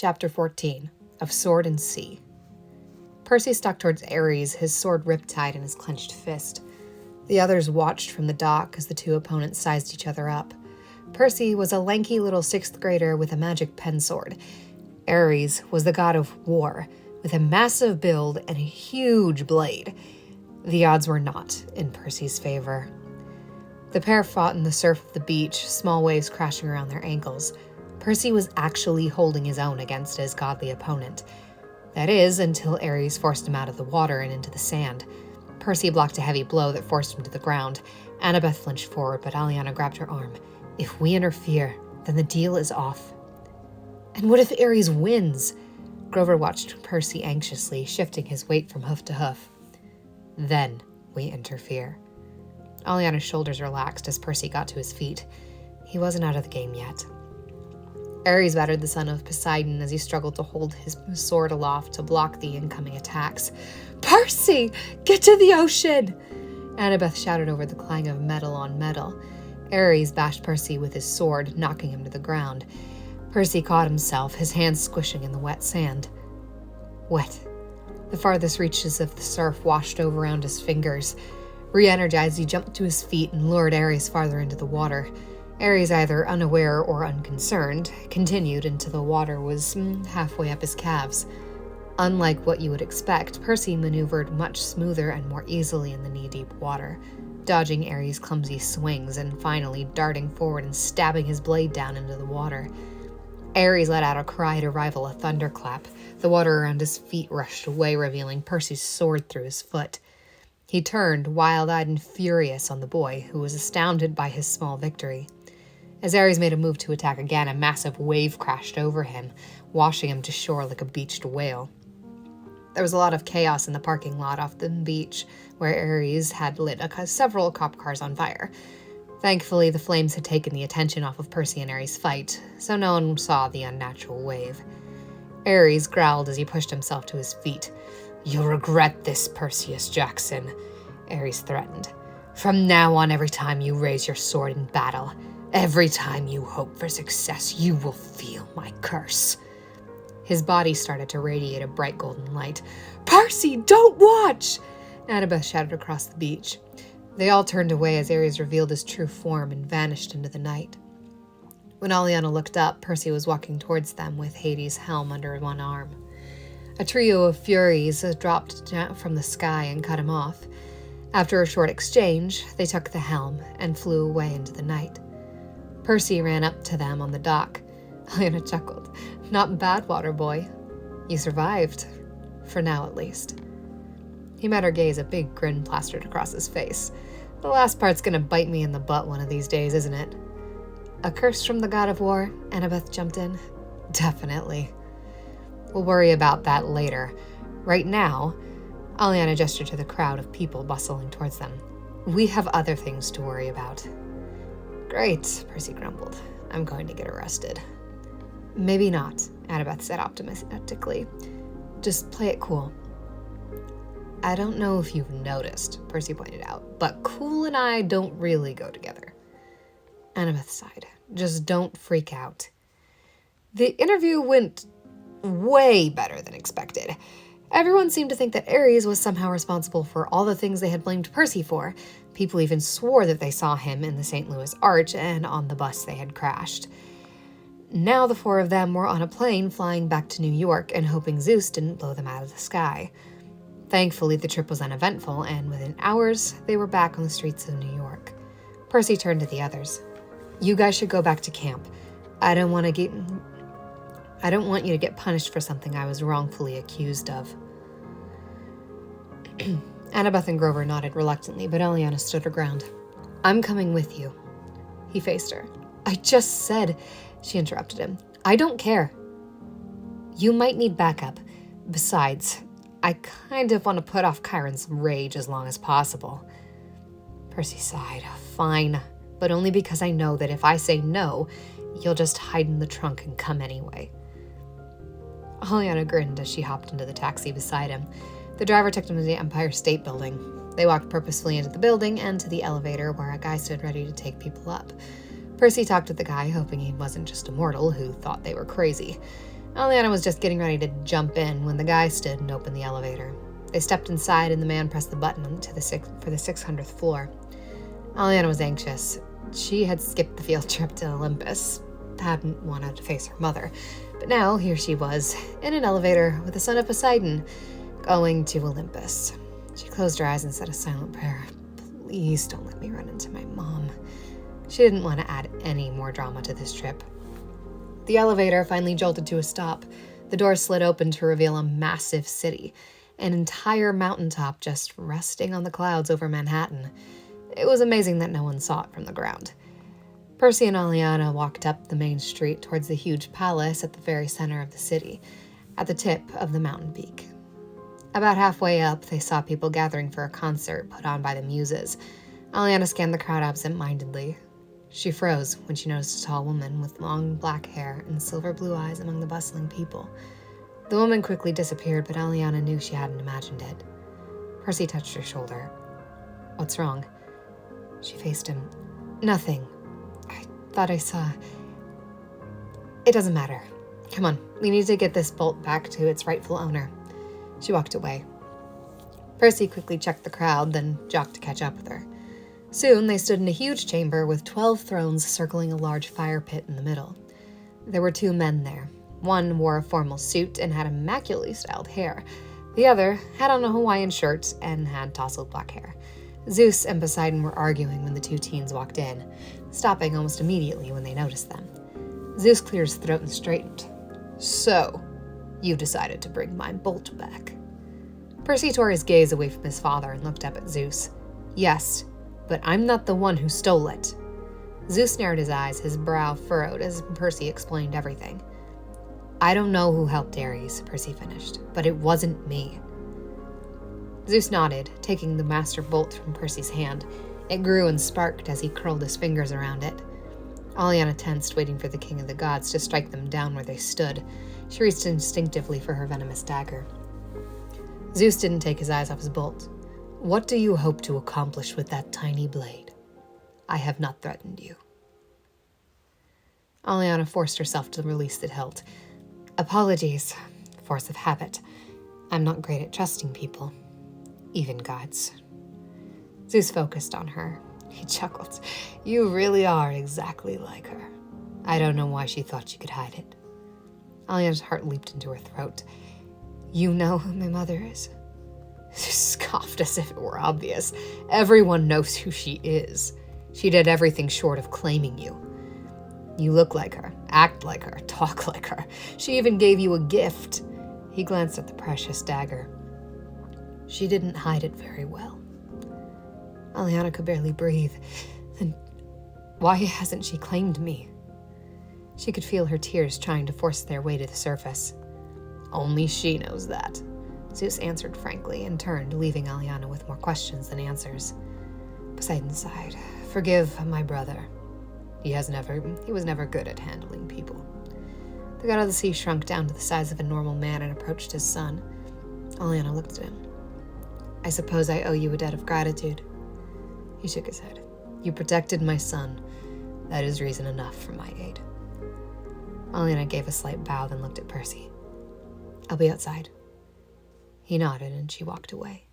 Chapter 14 of Sword and Sea. Percy stalked towards Ares, his sword riptide in his clenched fist. The others watched from the dock as the two opponents sized each other up. Percy was a lanky little 6th grader with a magic pen sword. Ares was the god of war, with a massive build and a huge blade. The odds were not in Percy's favor. The pair fought in the surf of the beach, small waves crashing around their ankles. Percy was actually holding his own against his godly opponent. That is, until Ares forced him out of the water and into the sand. Percy blocked a heavy blow that forced him to the ground. Annabeth flinched forward, but Aliana grabbed her arm. If we interfere, then the deal is off. And what if Ares wins? Grover watched Percy anxiously, shifting his weight from hoof to hoof. Then we interfere. Aliana's shoulders relaxed as Percy got to his feet. He wasn't out of the game yet. Ares battered the son of Poseidon as he struggled to hold his sword aloft to block the incoming attacks. Percy, get to the ocean! Annabeth shouted over the clang of metal on metal. Ares bashed Percy with his sword, knocking him to the ground. Percy caught himself, his hands squishing in the wet sand. Wet. The farthest reaches of the surf washed over around his fingers. Re-energized, he jumped to his feet and lured Ares farther into the water. Ares, either unaware or unconcerned, continued until the water was halfway up his calves. Unlike what you would expect, Percy maneuvered much smoother and more easily in the knee-deep water, dodging Ares' clumsy swings and finally darting forward and stabbing his blade down into the water. Ares let out a cry to rival a thunderclap. The water around his feet rushed away, revealing Percy's sword through his foot. He turned, wild-eyed and furious, on the boy, who was astounded by his small victory. As Ares made a move to attack again, a massive wave crashed over him, washing him to shore like a beached whale. There was a lot of chaos in the parking lot off the beach, where Ares had lit several cop cars on fire. Thankfully, the flames had taken the attention off of Percy and Ares' fight, so no one saw the unnatural wave. Ares growled as he pushed himself to his feet. You'll regret this, Perseus Jackson, Ares threatened. From now on, every time you raise your sword in battle, every time you hope for success, you will feel my curse. His body started to radiate a bright golden light. Percy, don't watch! Annabeth shouted across the beach. They all turned away as Ares revealed his true form and vanished into the night. When Aliana looked up, Percy was walking towards them with Hades' helm under one arm. A trio of Furies dropped down from the sky and cut him off. After a short exchange, they took the helm and flew away into the night. Percy ran up to them on the dock. Aliana chuckled. Not bad, water boy. You survived. For now, at least. He met her gaze, a big grin plastered across his face. The last part's gonna bite me in the butt one of these days, isn't it? A curse from the god of war? Annabeth jumped in. Definitely. We'll worry about that later. Right now, Aliana gestured to the crowd of people bustling towards them. We have other things to worry about. Great, Percy grumbled. I'm going to get arrested. Maybe not, Annabeth said optimistically. Just play it cool. I don't know if you've noticed, Percy pointed out, but cool and I don't really go together. Annabeth sighed. Just don't freak out. The interview went way better than expected. Everyone seemed to think that Ares was somehow responsible for all the things they had blamed Percy for. People even swore that they saw him in the St. Louis Arch and on the bus they had crashed. Now the four of them were on a plane flying back to New York and hoping Zeus didn't blow them out of the sky. Thankfully, the trip was uneventful, and within hours, they were back on the streets of New York. Percy turned to the others. You guys should go back to camp. I don't want you to get punished for something I was wrongfully accused of. Annabeth and Grover nodded reluctantly, but Aliana stood her ground. I'm coming with you. He faced her. I just said, she interrupted him. I don't care. You might need backup. Besides, I kind of want to put off Chiron's rage as long as possible. Percy sighed. Fine, but only because I know that if I say no, you'll just hide in the trunk and come anyway. Aliana grinned as she hopped into the taxi beside him. The driver took them to the Empire State Building. They walked purposefully into the building and to the elevator where a guy stood ready to take people up. Percy talked to the guy, hoping he wasn't just a mortal who thought they were crazy. Aliana was just getting ready to jump in when the guy stood and opened the elevator. They stepped inside and the man pressed the button for the 600th floor. Aliana was anxious. She had skipped the field trip to Olympus, hadn't wanted to face her mother. But now, here she was, in an elevator with the son of Poseidon, going to Olympus. She closed her eyes and said a silent prayer. Please don't let me run into my mom. She didn't want to add any more drama to this trip. The elevator finally jolted to a stop. The door slid open to reveal a massive city, an entire mountaintop just resting on the clouds over Manhattan. It was amazing that no one saw it from the ground. Percy and Aliana walked up the main street towards the huge palace at the very center of the city, at the tip of the mountain peak. About halfway up, they saw people gathering for a concert put on by the Muses. Aliana scanned the crowd absent-mindedly. She froze when she noticed a tall woman with long black hair and silver blue eyes among the bustling people. The woman quickly disappeared, but Aliana knew she hadn't imagined it. Percy touched her shoulder. What's wrong? She faced him. Nothing. I thought I saw... It doesn't matter. Come on, we need to get this bolt back to its rightful owner. She walked away. Percy quickly checked the crowd, then jocked to catch up with her. Soon, they stood in a huge chamber with 12 thrones circling a large fire pit in the middle. There were 2 men there. One wore a formal suit and had immaculately styled hair. The other had on a Hawaiian shirt and had tousled black hair. Zeus and Poseidon were arguing when the 2 teens walked in, stopping almost immediately when they noticed them. Zeus cleared his throat and straightened. So, you decided to bring my bolt back. Percy tore his gaze away from his father and looked up at Zeus. Yes, but I'm not the one who stole it. Zeus narrowed his eyes, his brow furrowed as Percy explained everything. I don't know who helped Ares, Percy finished, but it wasn't me. Zeus nodded, taking the master bolt from Percy's hand. It grew and sparked as he curled his fingers around it. Aliana tensed, waiting for the king of the gods to strike them down where they stood. She reached instinctively for her venomous dagger. Zeus didn't take his eyes off his bolt. What do you hope to accomplish with that tiny blade? I have not threatened you. Aliana forced herself to release the hilt. Apologies, force of habit. I'm not great at trusting people, even gods. Zeus focused on her. He chuckled. You really are exactly like her. I don't know why she thought she could hide it. Aliana's heart leaped into her throat. You know who my mother is? She scoffed as if it were obvious. Everyone knows who she is. She did everything short of claiming you. You look like her, act like her, talk like her. She even gave you a gift. He glanced at the precious dagger. She didn't hide it very well. Aliana could barely breathe. Then why hasn't she claimed me? She could feel her tears trying to force their way to the surface. Only she knows that. Zeus answered frankly and turned, leaving Aliana with more questions than answers. Poseidon sighed. Forgive my brother. He was never good at handling people. The god of the sea shrunk down to the size of a normal man and approached his son. Aliana looked at him. I suppose I owe you a debt of gratitude. He shook his head. You protected my son. That is reason enough for my aid. Aliana gave a slight bow, then looked at Percy. I'll be outside. He nodded, and she walked away.